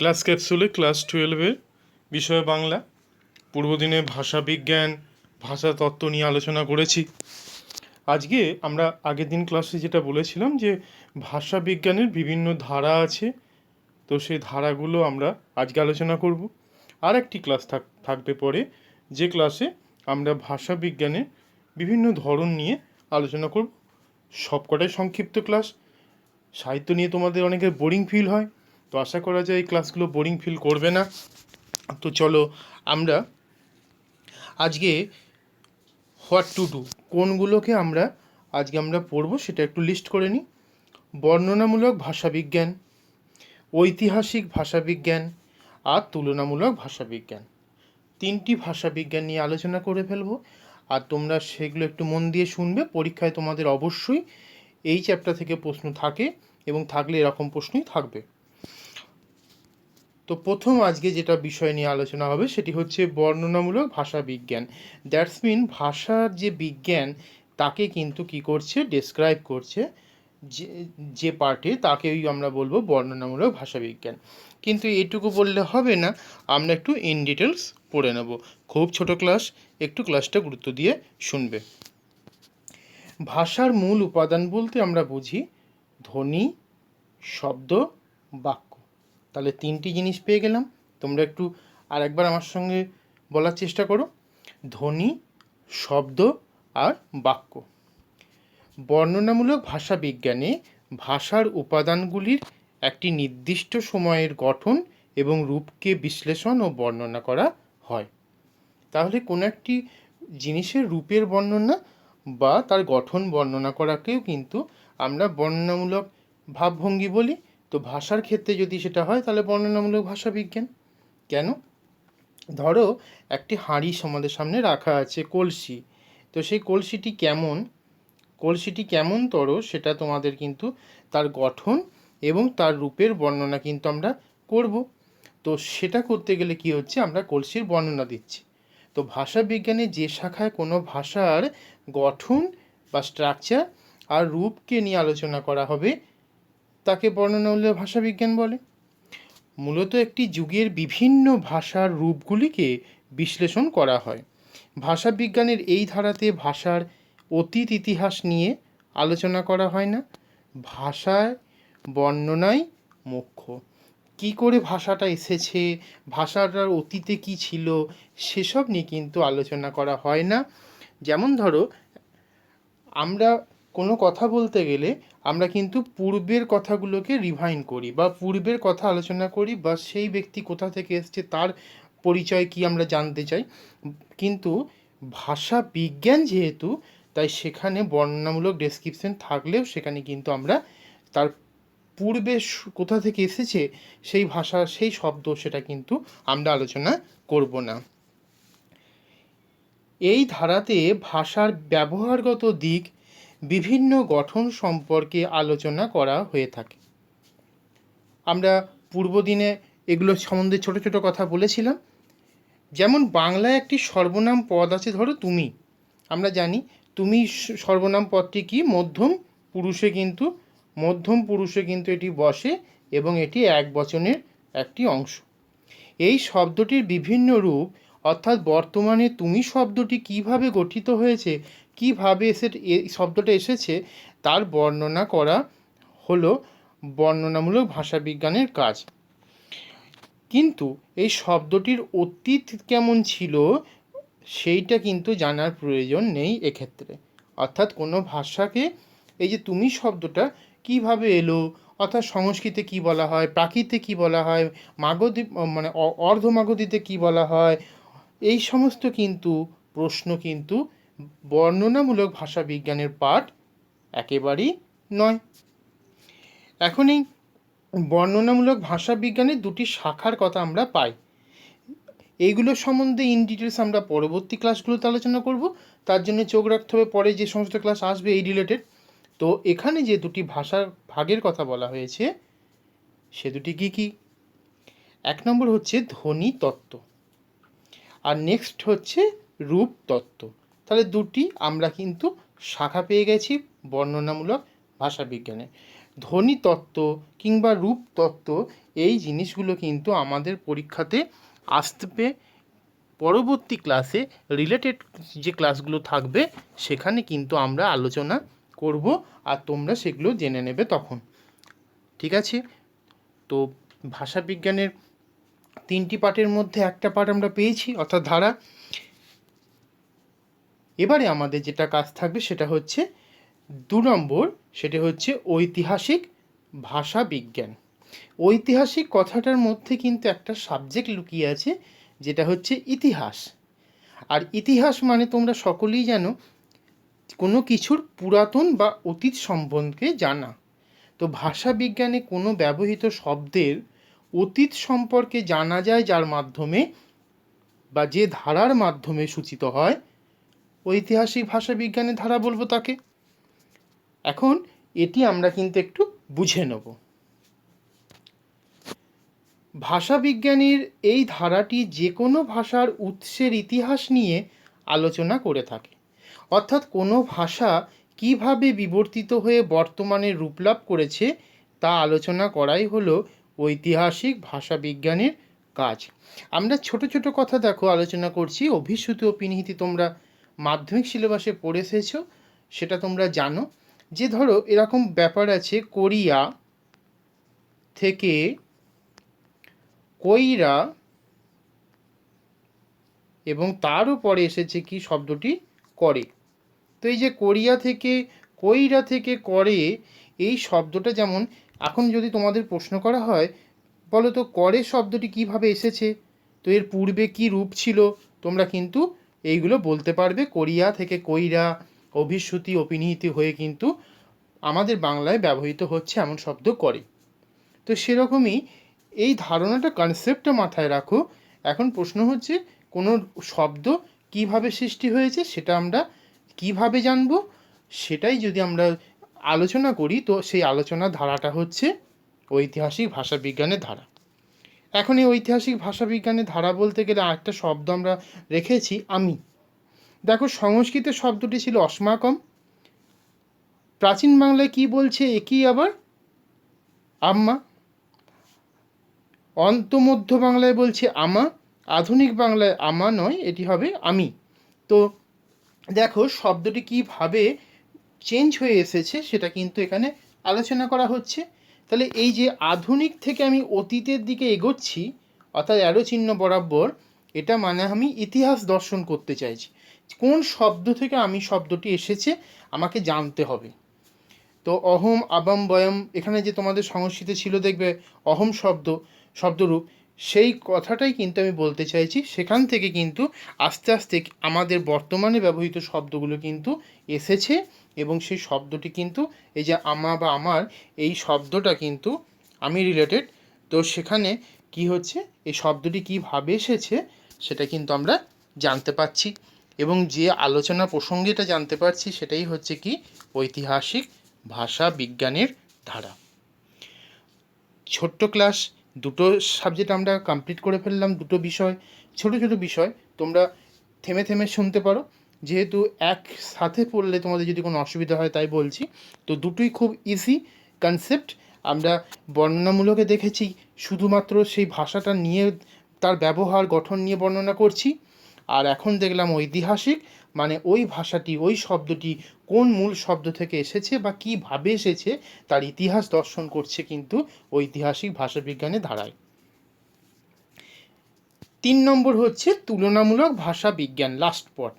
Class ক্যাপসুলে class 12-এর বিষয় বাংলা। পূর্বদিনে ভাষাবিজ্ঞান, ভাষাতত্ত্ব নিয়ে আলোচনা করেছি। আজকে আমরা আগের দিন ক্লাসে যেটা বলেছিলাম যে ভাষাবিজ্ঞানের বিভিন্ন ধারা আছে, তো সেই ধারাগুলো আমরা আজকে আলোচনা করব। আর একটি ক্লাস থাকবে পরে, যে ক্লাসে আমরা ভাষাবিজ্ঞানের বিভিন্ন ধরন নিয়ে আলোচনা করব। সবকটাই সংক্ষিপ্ত ক্লাস। সাহিত্য নিয়ে তোমাদের অনেকের বোরিং ফিল হয়, তো আশা করা যায় এই ক্লাসগুলো বোরিং ফিল করবে না। তো চলো আমরা আজকে হোয়াট টু ডু কোনগুলোকে আজকে আমরা পড়বো সেটা একটু লিস্ট করে নিই। বর্ণনামূলক ভাষাবিজ্ঞান, ঐতিহাসিক ভাষাবিজ্ঞান আর তুলনামূলক ভাষাবিজ্ঞান, তিনটি ভাষাবিজ্ঞান নিয়ে আলোচনা করে ফেলবো। আর তোমরা সেগুলো একটু মন দিয়ে শুনবে। পরীক্ষায় তোমাদের অবশ্যই এই চ্যাপ্টার থেকে প্রশ্ন থাকে, এবং থাকলে এরকম প্রশ্নই থাকবে। তো প্রথম আজকে যেটা বিষয় নিয়ে আলোচনা হবে সেটি হচ্ছে বর্ণনামূলক ভাষাবিজ্ঞান। দ্যাটস মিন ভাষার যে বিজ্ঞান তাকে কিন্তু কি করছে, ডেসক্রাইব করছে, যে পার্টে তাকেই আমরা বলবো বর্ণনামূলক ভাষাবিজ্ঞান। কিন্তু এটুকু বললে হবে না, আমরা একটু ইন ডিটেলস পড়ে নেব। খুব ছোট ক্লাস, একটু ক্লাসটা গুরুত্ব দিয়ে শুনবে। ভাষার মূল উপাদান বলতে আমরা বুঝি ধ্বনি, শব্দ, বাক্য। তাহলে তিনটি জিনিস পেয়ে গেলাম। তোমরা একটু আর একবার আমার সঙ্গে বলার চেষ্টা করো, ধ্বনি, শব্দ আর বাক্য। বর্ণনামূলক ভাষাবিজ্ঞানে ভাষার উপাদানগুলির একটি নির্দিষ্ট সময়ের গঠন এবং রূপকে বিশ্লেষণ ও বর্ণনা করা হয়। তাহলে কোনো একটি জিনিসের রূপের বর্ণনা বা তার গঠন বর্ণনা করাকেও কিন্তু আমরা বর্ণনামূলক ভাবভঙ্গি বলি। তো ভাষার ক্ষেত্রে যদি সেটা হয় তাহলে বর্ণনামূলক ভাষাবিজ্ঞান। কেন? ধরো একটি হাঁড়ি আমাদের সামনে রাখা আছে, কলসি। তো সেই কলসিটি কেমনতর সেটা তোমাদের কিন্তু তার গঠন এবং তার রূপের বর্ণনা কিন্তু আমরা করব। তো সেটা করতে গেলে কি হচ্ছে, আমরা কলসির বর্ণনা দিচ্ছি। তো ভাষাবিজ্ঞানে যে শাখায় কোনো ভাষার গঠন বা স্ট্রাকচার আর রূপকে নিয়ে আলোচনা করা হবে তাকে বর্ণনামূলক ভাষাবিজ্ঞান বলে। মূলত একটি যুগের বিভিন্ন ভাষার রূপগুলিকে বিশ্লেষণ করা হয়। ভাষাবিজ্ঞানের এই ধারাতে ভাষার অতীত ইতিহাস নিয়ে আলোচনা করা হয় না, ভাষায় বর্ণনাই মুখ্য। কী করে ভাষাটা এসেছে, ভাষাটার অতীতে কী ছিল, সেসব নিয়ে কিন্তু আলোচনা করা হয় না। যেমন ধরো, আমরা কোনো কথা বলতে গেলে আমরা কিন্তু পূর্বের কথাগুলোকে রিভাইন্ড করি বা পূর্বের কথা আলোচনা করি, বা সেই ব্যক্তি কোথা থেকে এসছে তার পরিচয় কি আমরা জানতে চাই। কিন্তু ভাষা বিজ্ঞান যেহেতু, তাই সেখানে বর্ণনামূলক ডেসক্রিপশন থাকলেও সেখানে কিন্তু আমরা তার পূর্বে কোথা থেকে এসেছে সেই ভাষা, সেই শব্দ, সেটা কিন্তু আমরা আলোচনা করব না। এই ধারাতে ভাষার ব্যবহারগত দিক, বিভিন্ন গঠন সম্পর্কে আলোচনা করা হয়ে থাকে। আমরা পূর্বদিনে এগুলো সম্বন্ধে ছোট ছোট কথা বলেছিলাম। যেমন বাংলায় একটি সর্বনাম পদ আছে, ধরো তুমি। আমরা জানি তুমি সর্বনাম পদটি কি, মধ্যম পুরুষে কিন্তু এটি বসে এবং এটি এক বচনের একটি অংশ। এই শব্দটির বিভিন্ন রূপ, অর্থাৎ বর্তমানে তুমি শব্দটি কিভাবে গঠিত হয়েছে, কিভাবে এই শব্দটা এসেছে, তার বর্ণনা করা হলো বর্ণনামূলক ভাষাবিজ্ঞানের কাজ। কিন্তু এই শব্দটির অতীত কেমন ছিল সেইটা কিন্তু জানার প্রয়োজন নেই এক্ষেত্রে। অর্থাৎ কোনো ভাষাকে এই যে তুমি শব্দটা কিভাবে এলো, অর্থাৎ সংস্কৃতে কি বলা হয়, প্রাকৃতে কি বলা হয়, মাগধী মানে অর্ধমাগধীতে কি বলা হয়, এই সমস্ত কিন্তু প্রশ্ন কিন্তু বর্ণনামূলক ভাষাবিজ্ঞানের পাঠ একেবারেই নয়। এখন এই বর্ণনামূলক ভাষাবিজ্ঞানের দুটি শাখার কথা আমরা পাই। এইগুলোর সম্বন্ধে ইন ডিটেলস আমরা পরবর্তী ক্লাসগুলোতে আলোচনা করব। তার জন্য চোখ রাখতে হবে পরে যে সমস্ত ক্লাস আসবে এই রিলেটেড। তো এখানে যে দুটি ভাষার ভাগের কথা বলা হয়েছে সে দুটি কী কী? এক নম্বর হচ্ছে ধ্বনি তত্ত্ব, আর নেক্সট হচ্ছে রূপ তত্ত্ব। তাহলে দুটি আমরা কিন্তু শাখা পেয়ে গেছি বর্ণনামূলক ভাষাবিজ্ঞানে। ধ্বনিতত্ত্ব কিংবা রূপতত্ত্ব এই জিনিসগুলো কিন্তু আমাদের পরীক্ষাতে আসবে। পরবর্তী ক্লাসে রিলেটেড যে ক্লাসগুলো থাকবে সেখানে কিন্তু আমরা আলোচনা করব, আর তোমরা সেগুলো জেনে নেবে তখন। ঠিক আছে, তো ভাষাবিজ্ঞানের 3টি পার্টের মধ্যে একটা পার্ট আমরা পেয়েছি, অর্থাৎ ধারা। এবারে আমাদের যেটা কাজ থাকবে সেটা হচ্ছে 2 নম্বর, সেটা হচ্ছে ঐতিহাসিক ভাষাবিজ্ঞান। ঐতিহাসিক কথাটার মধ্যে কিন্তু একটা সাবজেক্ট লুকিয়ে আছে, যেটা হচ্ছে ইতিহাস। আর ইতিহাস মানে তোমরা সকলেই জানো, কোনো কিছুর পুরাতন বা অতীত সম্বন্ধে জানা। তো ভাষাবিজ্ঞানে কোনো ব্যবহৃত শব্দের অতীত সম্পর্কে জানা যায়, যার মাধ্যমে বা যে ধারার মাধ্যমে সূচিত হয়, ঐতিহাসিক ভাষাবিজ্ঞানের ধারা বলবো তাকে। এখন এটি আমরা কিন্তু একটু বুঝে নেব। ভাষাবিজ্ঞানীর এই ধারাটি যে কোনো ভাষার উৎসের ইতিহাস নিয়ে আলোচনা করে থাকে, অর্থাৎ কোনো ভাষা কিভাবে বিবর্তিত হয়ে বর্তমানে রূপ লাভ করেছে তা আলোচনা করাই হলো ঐতিহাসিক ভাষাবিজ্ঞানের কাজ। আমরা ছোট ছোট কথা দেখো আলোচনা করছি। অভিশ্রুতি ও পিনিহিতি তোমরা মাধ্যমিক সিলেবাসে পড়ে এসেছো, সেটা তোমরা জানো। যে ধরো এরকম ব্যাপার আছে, কোরিয়া থেকে কইরা, এবং তারও পরে এসেছে কি শব্দটি করে। তো এই যে কোরিয়া থেকে কইরা থেকে করে, এই শব্দটা যেমন এখন যদি তোমাদের প্রশ্ন করা হয়, বলো তো করে শব্দটি কিভাবে এসেছে, তো এর পূর্বে কি রূপ ছিল, তোমরা কিন্তু এইগুলো বলতে পারবে। কোরিয়া থেকে কইরা, অভিশ্রুতি অপিনিহিতি হয়ে কিন্তু আমাদের বাংলায় ব্যবহৃত হচ্ছে এমন শব্দ করে। তো সেরকমই এই ধারণাটা, কনসেপ্টটা মাথায় রাখো। এখন প্রশ্ন হচ্ছে কোনো শব্দ কিভাবে সৃষ্টি হয়েছে সেটা আমরা কিভাবে জানবো, সেটাই যদি আমরা আলোচনা করি, তো সেই আলোচনার ধারাটা হচ্ছে ঐতিহাসিক ভাষাবিজ্ঞানের ধারা। এখন এই ঐতিহাসিক ভাষাবিজ্ঞানের ধারা বলতে গেলে আরেকটা শব্দ আমরা রেখেছি, আমি। দেখো সংস্কৃতে শব্দটি ছিল অস্মাকম, প্রাচীন বাংলায় কি বলছে একই আবার আম্মা, অন্তমধ্য বাংলায় বলছে আমা, আধুনিক বাংলায় আমা নয়, এটি হবে আমি। তো দেখো শব্দটি কীভাবে চেঞ্জ হয়ে এসেছে সেটা কিন্তু এখানে আলোচনা করা হচ্ছে। তাহলে এই যে আধুনিক থেকে আমি অতীতের দিকে এগোচ্ছি, অর্থাৎ অ্যারো চিহ্ন বরাবর, এটা মানে আমি ইতিহাস দর্শন করতে চাইছি। কোন শব্দ থেকে আমি শব্দটি এসেছে আমাকে জানতে হবে। তো অহম আবাম বয়ম, এখানে যে তোমাদের সংস্কৃতে ছিল দেখবে অহম শব্দরূপ, সেই কথাটাই কিন্তু আমি বলতে চাইছি। সেখান থেকে কিন্তু আস্তে আস্তে আমাদের বর্তমানে ব্যবহৃত শব্দগুলো কিন্তু এসেছে, এবং সেই শব্দটি কিন্তু এই যে আমা বা আমার, এই শব্দটা কিন্তু আমি রিলেটেড। তো সেখানে কি হচ্ছে, এই শব্দটি কীভাবে এসেছে সেটা কিন্তু আমরা জানতে পারছি, এবং যে আলোচনা প্রসঙ্গেটা জানতে পারছি সেটাই হচ্ছে কি ঐতিহাসিক ভাষা বিজ্ঞানের ধারা। ছোট্ট ক্লাস, দুটো সাবজেক্ট আমরা কমপ্লিট করে ফেললাম, দুটো বিষয়, ছোট ছোট বিষয়। তোমরা থেমে থেমে শুনতে পারো, যেহেতু একসাথে পড়লে তোমাদের যদি কোনো অসুবিধা হয় তাই বলছি। তো দুটোই খুব ইজি কনসেপ্ট। আমরা বর্ণনামূলকে দেখেছি, শুধুমাত্র সেই ভাষাটা নিয়ে তার ব্যবহার গঠন নিয়ে বর্ণনা করছি। আর এখন দেখলাম ঐতিহাসিক, মানে ওই ভাষাটি, ওই শব্দটি কোন মূল শব্দ থেকে এসেছে বা কীভাবে এসেছে তার ইতিহাস দর্শন করছে কিন্তু ঐতিহাসিক ভাষাবিজ্ঞানের ধারায়। 3 নম্বর হচ্ছে তুলনামূলক ভাষা বিজ্ঞান, লাস্ট পট।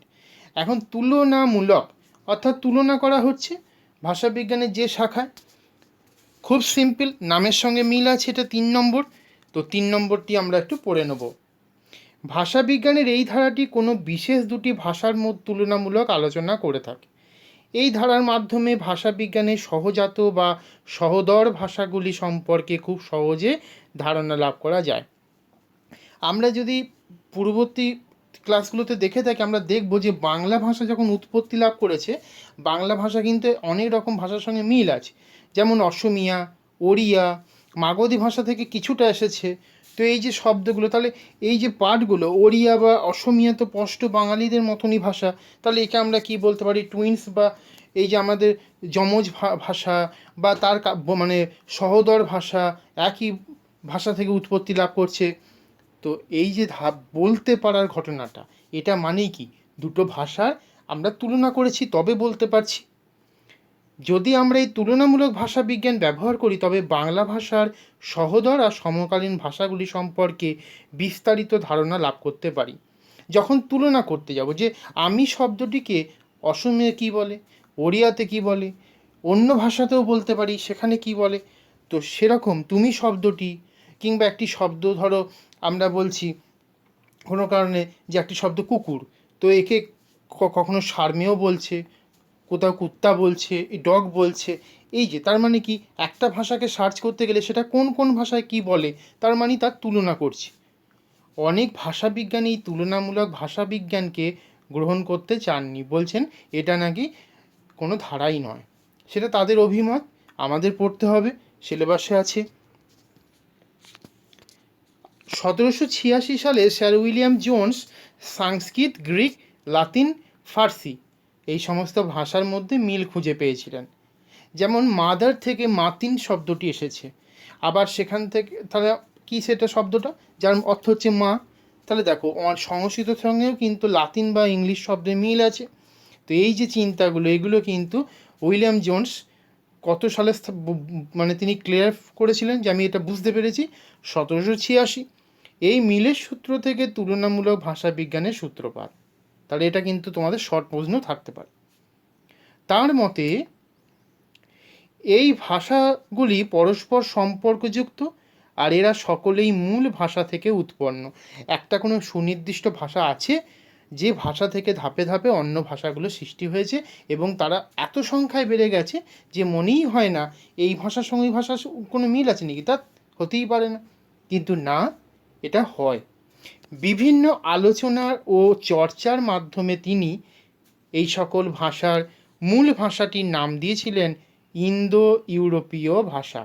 এখন তুলনামূলক অর্থাৎ তুলনা করা হচ্ছে ভাষাবিজ্ঞানের যে শাখায়। খুব সিম্পল, নামের সঙ্গে মিল আছে, এটা 3 নম্বর। তো 3 নম্বরটি আমরা একটু পড়ে নেব। ভাষাবিজ্ঞানের এই ধারাটি কোনো বিশেষ দুটি ভাষার মধ্যে তুলনামূলক আলোচনা করে থাকে। এই ধারার মাধ্যমে ভাষাবিজ্ঞানের সহজাত বা সহোদর ভাষাগুলি সম্পর্কে খুব সহজে ধারণা লাভ করা যায়। আমরা যদি পূর্ববর্তী ক্লাসগুলোতে দেখে থাকি, আমরা দেখব যে বাংলা ভাষা যখন উৎপত্তি লাভ করেছে, বাংলা ভাষা কিন্তু অনেক রকম ভাষার সঙ্গে মিল আছে, যেমন অসমিয়া, ওড়িয়া, মাগধী ভাষা থেকে কিছুটা এসেছে। তো এই যে শব্দগুলো, তাহলে এই যে পাঠগুলো, ওড়িয়া বা অসমীয়া তো স্পষ্ট বাঙালিদের মতনই ভাষা, তাহলে একে আমরা কি বলতে পারি, টুইন্স, বা এই যে আমাদের যমজ ভাষা, বা তার মানে সহোদর ভাষা, একই ভাষা থেকে উৎপত্তি লাভ করছে। তো এই যে বলতে পারার ঘটনাটা, এটা মানেই কি, দুটো ভাষার আমরা তুলনা করেছি তবে বলতে পারছি। যদি আমরা এই তুলনামূলক ভাষা বিজ্ঞান ব্যবহার করি, তবে বাংলা ভাষার সহোদর আর সমকালীন ভাষাগুলি সম্পর্কে বিস্তারিত ধারণা লাভ করতে পারি। যখন তুলনা করতে যাব যে আমি শব্দটিকে অসমীয়া কী বলে, ওড়িয়াতে কী বলে, অন্য ভাষাতেও বলতে পারি সেখানে কী বলে, তো সেরকম তুমি শব্দটি, কিংবা একটি শব্দ ধরো আমরা বলছি কোনো কারণে যে একটি শব্দ কুকুর, তো একে কখনো সারমেয় বলছে, কোথাও কুত্তা বলছে, ডগ বলছে। এই যে তার মানে কি, একটা ভাষাকে সার্চ করতে গেলে সেটা কোন কোন ভাষায় কি বলে, তার মানে তার তুলনা করছি। অনেক ভাষাবিজ্ঞানী এই তুলনামূলক ভাষাবিজ্ঞানকে গ্রহণ করতে চাননি, বলছেন এটা নাকি কোনো ধারাই নয়। সেটা তাদের অভিমত, আমাদের পড়তে হবে, সিলেবাসে আছে। 1786 সালে স্যার উইলিয়াম জোন্স সংস্কৃত, গ্রিক, লাতিন, ফার্সি এই সমস্ত ভাষার মধ্যে মিল খুঁজে পেয়েছিলেন। যেমন মাদার থেকে মাতিন শব্দটি এসেছে, আবার সেখান থেকে তাহলে কি সেটা শব্দটা, যার অর্থ হচ্ছে মা। তাহলে দেখো সংস্কৃতের সঙ্গেও কিন্তু লাতিন বা ইংলিশ শব্দের মিল আছে। তো এই যে চিন্তাগুলো, এগুলো কিন্তু উইলিয়াম জোন্স কত সালে মানে তিনি ক্লিয়ার করেছিলেন যে আমি এটা বুঝতে পেরেছি 1786। এই মিলের সূত্র থেকে তুলনামূলক ভাষা বিজ্ঞানের সূত্রপাত। তাহলে এটা কিন্তু তোমাদের শর্ট প্রশ্ন থাকতে পারে। তার মতে এই ভাষাগুলি পরস্পর সম্পর্কযুক্ত, আর এরা সকলেই মূল ভাষা থেকে উৎপন্ন। একটা কোনো সুনির্দিষ্ট ভাষা আছে যে ভাষা থেকে ধাপে ধাপে অন্য ভাষাগুলো সৃষ্টি হয়েছে, এবং তারা এত সংখ্যায় বেড়ে গেছে যে মনেই হয় না এই ভাষার সঙ্গে এই ভাষার কোনো মিল আছে নাকি, তা হতেই পারে না। কিন্তু না, এটা হয়। বিভিন্ন আলোচনা ও চর্চার মাধ্যমে তিনি এই সকল ভাষার মূল ভাষাটির নাম দিয়েছিলেন ইন্দো ইউরোপীয় ভাষা।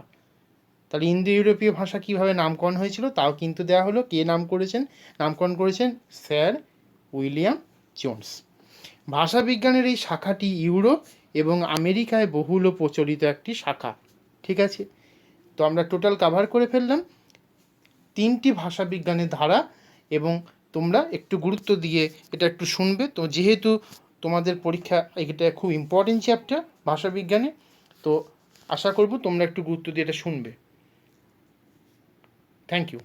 তাহলে ইন্দো ইউরোপীয় ভাষা কীভাবে নামকরণ হয়েছিল তাও কিন্তু দেওয়া হলো। কে নামকরণ করেছেন? Sir William Jones. ভাষাবিজ্ঞানের এই শাখাটি ইউরোপ এবং আমেরিকায় বহুল প্রচলিত একটি শাখা। ঠিক আছে, তো আমরা টোটাল কাভার করে ফেললাম 3টি ভাষাবিজ্ঞানের ধারা, এবং তোমরা একটু গুরুত্ব দিয়ে এটা একটু শুনবে। তো যেহেতু তোমাদের পরীক্ষা, এটা খুব ইম্পর্টেন্ট চ্যাপ্টার ভাষাবিজ্ঞানে, তো আশা করব তোমরা একটু গুরুত্ব দিয়ে এটা শুনবে। Thank you.